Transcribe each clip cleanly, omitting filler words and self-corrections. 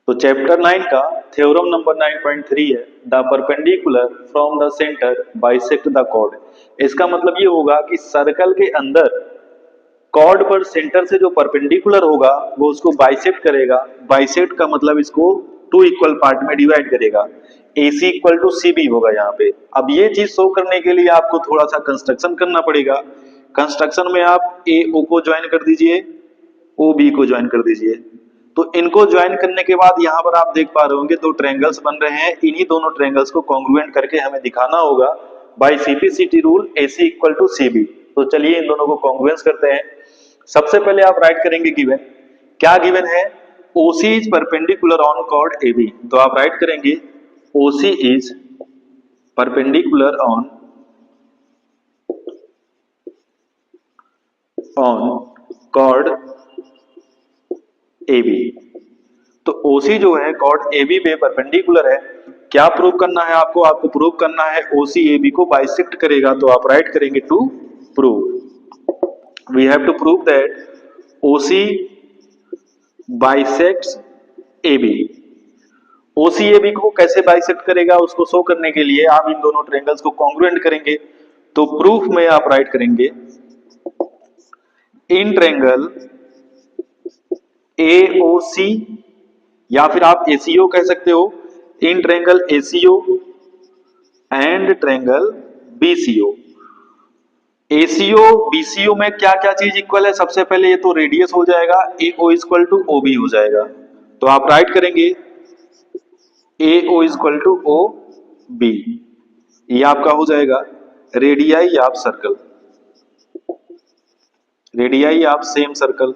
तो चैप्टर 9 का theorem number 9.3 है the perpendicular from the centre bisect the chord. इसका मतलब ये होगा कि सर्कल के अंदर कॉर्ड पर सेंटर से जो परपेंडिकुलर होगा वो उसको बाइसेक्ट करेगा। बाइसेक्ट का मतलब इसको टू इक्वल पार्ट में डिवाइड करेगा। AC इक्वल टू CB होगा यहाँ पे। अब ये चीज शो करने के लिए आपको थोड़ा सा कंस्ट्रक्शन करना पड़ेगा। कंस्ट्रक्शन में आप AO को ज्वाइन कर दीजिए, OB को ज्वाइन कर दीजिए। तो इनको ज्वाइन करने के बाद यहाँ पर आप देख पा रहे होंगे दो ट्रायंगल्स बन रहे हैं। इन्हीं दोनों ट्रायंगल्स को कॉन्ग्रुएंट करके हमें दिखाना होगा by CP/CT rule AC equal to CB। तो चलिए इन दोनों को कॉन्ग्रुएंस करते हैं। सबसे पहले आप राइट करेंगे गिवन। क्या गिवन है? OC is perpendicular on chord AB। तो आप राइट करेंगे OC is perpendicular on chord AB। तो OC जो है कॉर्ड AB पे परपेंडिकुलर है। क्या प्रूव करना है आपको? आपको प्रूव करना है OC AB को बाइसेक्ट करेगा। तो आप राइट करेंगे to prove. We have to prove that OC bisects AB। OC AB को कैसे बाइसेक्ट करेगा उसको शो करने के लिए आप इन दोनों ट्रायंगल्स को कॉन्ग्रुएंट करेंगे। तो प्रूफ में आप राइट करेंगे इन ट्रायंगल AOC या फिर आप ACO कह सकते हो, in triangle ACO and triangle BCO। ACO BCO में क्या क्या चीज इक्वल है? सबसे पहले ये तो रेडियस हो जाएगा, AO इक्वल टू OB हो जाएगा। तो आप राइट करेंगे AO इक्वल टू OB। ये आपका हो जाएगा radii of circle, radii of same circle.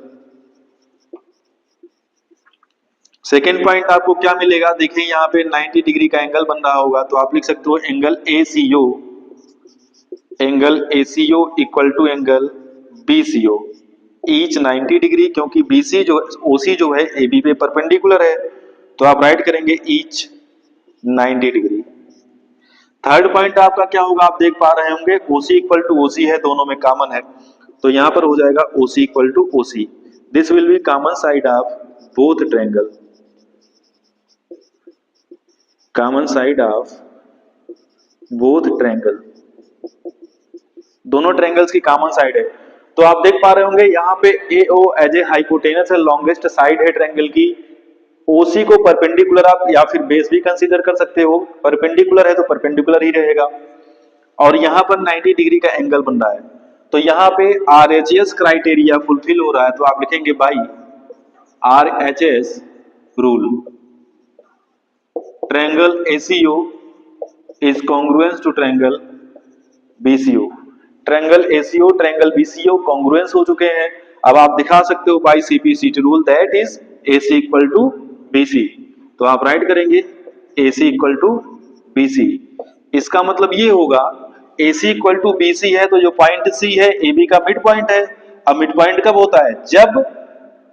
Second point आपको क्या मिलेगा? देखिए यहाँ पे 90 डिग्री का एंगल बन रहा होगा। तो आप लिख सकते हो angle ACO equal to angle BCO each 90 degree, क्योंकि OC जो है AB पे परपेंडिकुलर है। तो आप राइट करेंगे ईच 90 डिग्री। थर्ड पॉइंट आपका क्या होगा? आप देख पा रहे होंगे OC इक्वल टू OC है, दोनों में कॉमन है। तो यहां पर हो जाएगा OC equal to OC। This will be common side of both triangle, common side of both triangle, दोनों ट्रायंगल्स की कॉमन साइड है। तो आप देख पा रहे होंगे यहाँ पे AO एज ए हाइपोटेनस है, लॉन्गेस्ट साइड है ट्रायंगल की। OC को परपेंडिकुलर आप या फिर बेस भी कंसीडर कर सकते हो, परपेंडिकुलर है तो परपेंडिकुलर ही रहेगा। और यहाँ पर 90 डिग्री का एंगल बन रहा है। तो यहाँ पे RHS क्राइटेरिया फुलफिल हो रहा है। तो आप लिखेंगे by RHS rule triangle ACO is congruence to triangle BCO। Triangle ACO triangle BCO congruence हो चुके हैं। अब आप दिखा सकते हो by CP/CT rule that is AC equal to BC। तो आप राइट करेंगे AC इक्वल टू BC। इसका मतलब ये होगा AC इक्वल टू BC है, तो जो पॉइंट C है AB का मिड पॉइंट है। अब मिड पॉइंट कब होता है? जब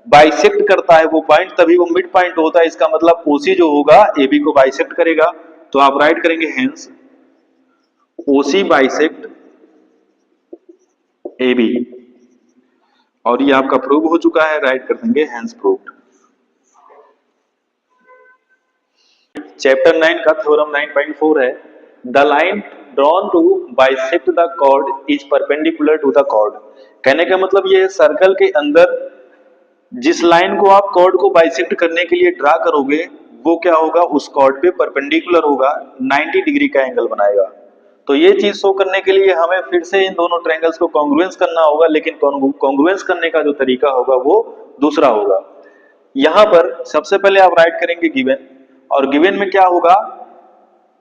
बाइसेक्ट करता है वो पॉइंट, तभी वो मिड पॉइंट होता है। इसका मतलब OC जो होगा AB को बाइसेक्ट करेगा। तो आप राइट करेंगे हेंस OC बाइसेक्ट AB। और ये आपका प्रूव हो चुका है, राइट कर देंगे हेंस प्रूव्ड। चैप्टर 9 का थ्योरम 9.4 है the line drawn to bisect the chord is perpendicular to the chord. कहने का मतलब ये है सर्कल के अंदर जिस लाइन को आप कॉर्ड को बाइसेक्ट करने के लिए ड्रा करोगे वो क्या होगा? उस कॉर्ड पे परपेंडिकुलर होगा, 90 डिग्री का एंगल बनाएगा। तो ये चीज शो करने के लिए हमें फिर से इन दोनों ट्रायंगल्स को कॉन्ग्रुएंस करना होगा, लेकिन कॉन्ग्रुएंस करने का जो तरीका होगा वो दूसरा होगा। यहां पर सबसे पहले आप राइट करेंगे गिवन, और गिवन में क्या होगा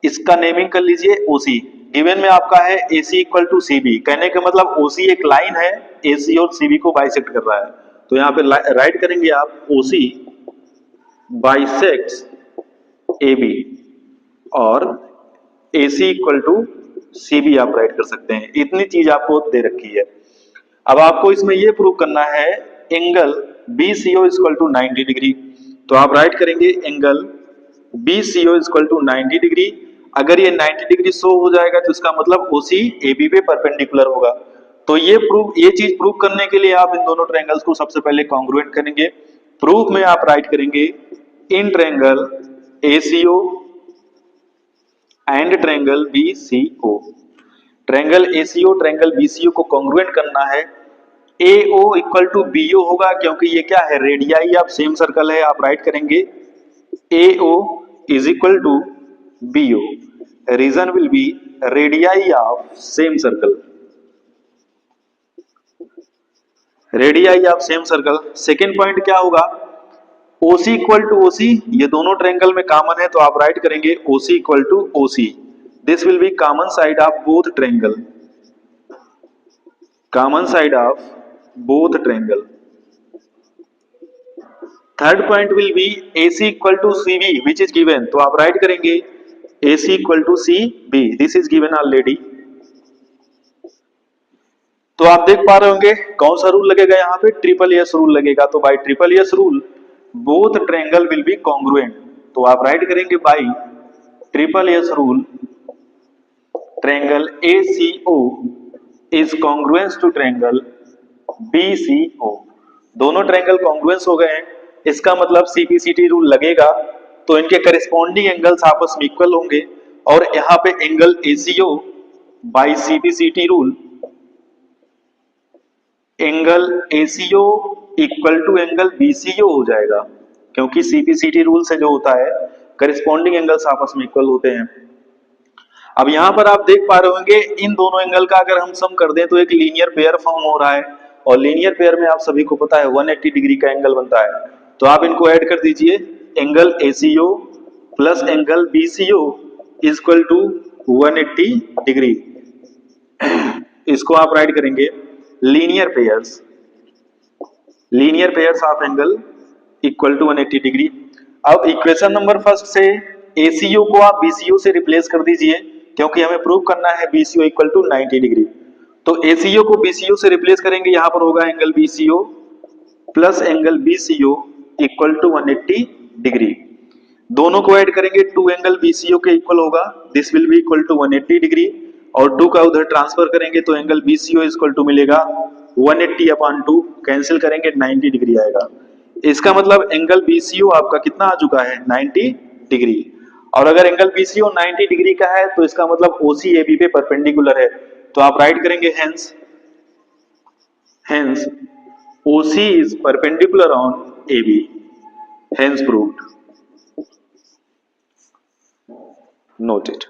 इसका नेमिंग कर लीजिए OC। गिवन में आपका है AC इक्वल टू CB। कहने का मतलब OC एक लाइन है, AC और CB को बाइसेक्ट कर रहा है। तो यहाँ पे राइट करेंगे आप OC बाइसेक्ट्स AB और AC इक्वल टू CB आप राइट कर सकते हैं। इतनी चीज आपको दे रखी है। अब आपको इसमें यह प्रूव करना है angle BCO equal to 90 degree. तो आप राइट करेंगे angle BCO equal to 90 degree. अगर ये 90 डिग्री शो हो जाएगा तो इसका मतलब OC AB पे परपेंडिकुलर होगा। तो ये चीज प्रूव करने के लिए आप इन दोनों ट्रायंगल्स को सबसे पहले कॉन्ग्रुएंट करेंगे। प्रूफ में आप राइट करेंगे in triangle ACO and triangle BCO। Triangle ACO triangle BCO को कॉन्ग्रुएंट करना है। AO इक्वल टू BO होगा क्योंकि ये क्या है, रेडियाई ऑफ सेम सर्कल है। आप राइट करेंगे AO is equal to BO। Reason will be radii of same circle, radii of same circle. Second point क्या होगा, OC इक्वल टू OC, ये दोनों ट्रायंगल में कॉमन है तो आप राइट करेंगे OC equal to OC। This will be common side of both triangle, common side of both triangle. Third point will be AC equal to CB which is given, तो आप write करेंगे AC equal to CB। This is given already. तो आप देख पा रहे होंगे कौन सा रूल लगेगा यहाँ पे, ट्रिपल एस रूल लगेगा। तो by triple S rule both triangle will be congruent, तो आप राइट करेंगे by triple S rule triangle ACO is congruence to triangle BCO। दोनों ट्रायंगल कॉन्ग्रुएंस हो गए हैं, इसका मतलब CPCT रूल लगेगा तो इनके करेस्पॉन्डिंग एंगल्स आपस में इक्वल होंगे और यहाँ पे angle ACO by CPCT rule angle ACO equal to angle BCO हो जाएगा, क्योंकि CPCT रूल से जो होता है करेस्पॉन्डिंग एंगल्स आपस में इक्वल होते हैं। अब यहां पर आप देख पा रहे होंगे इन दोनों एंगल का अगर हम सम कर दें तो एक लीनियर पेयर फॉर्म हो रहा है, और लीनियर पेयर में आप सभी को पता है 180 डिग्री का एंगल बनता है। तो आप इनको ऐड कर दीजिए, angle ACO plus angle BCO is equal to 180 degree. इसको आप राइट करेंगे linear pairs of angle equal to 180 degree. अब इक्वेशन नंबर फर्स्ट से ACO को आप BCO से रिप्लेस कर दीजिए, क्योंकि हमें प्रूव करना है BCO इक्वल टू 90 डिग्री। तो ACO को BCO से रिप्लेस करेंगे, यहां पर होगा angle BCO plus angle BCO equal to 180 degree. दोनों को ऐड करेंगे, 2 एंगल BCO के इक्वल होगा, this will be equal to 180 degree, और 2 का उधर ट्रांसफर करेंगे तो एंगल BCO इक्वल टू मिलेगा 180 अपॉन 2, कैंसिल करेंगे 90 डिग्री आएगा। इसका मतलब एंगल BCO आपका कितना आ चुका है, 90 डिग्री। और अगर एंगल BCO 90 डिग्री का है तो इसका मतलब OC AB पे परपेंडिकुलर है, तो आप राइट करेंगे hence OC is perpendicular on AB, hence proved, noted.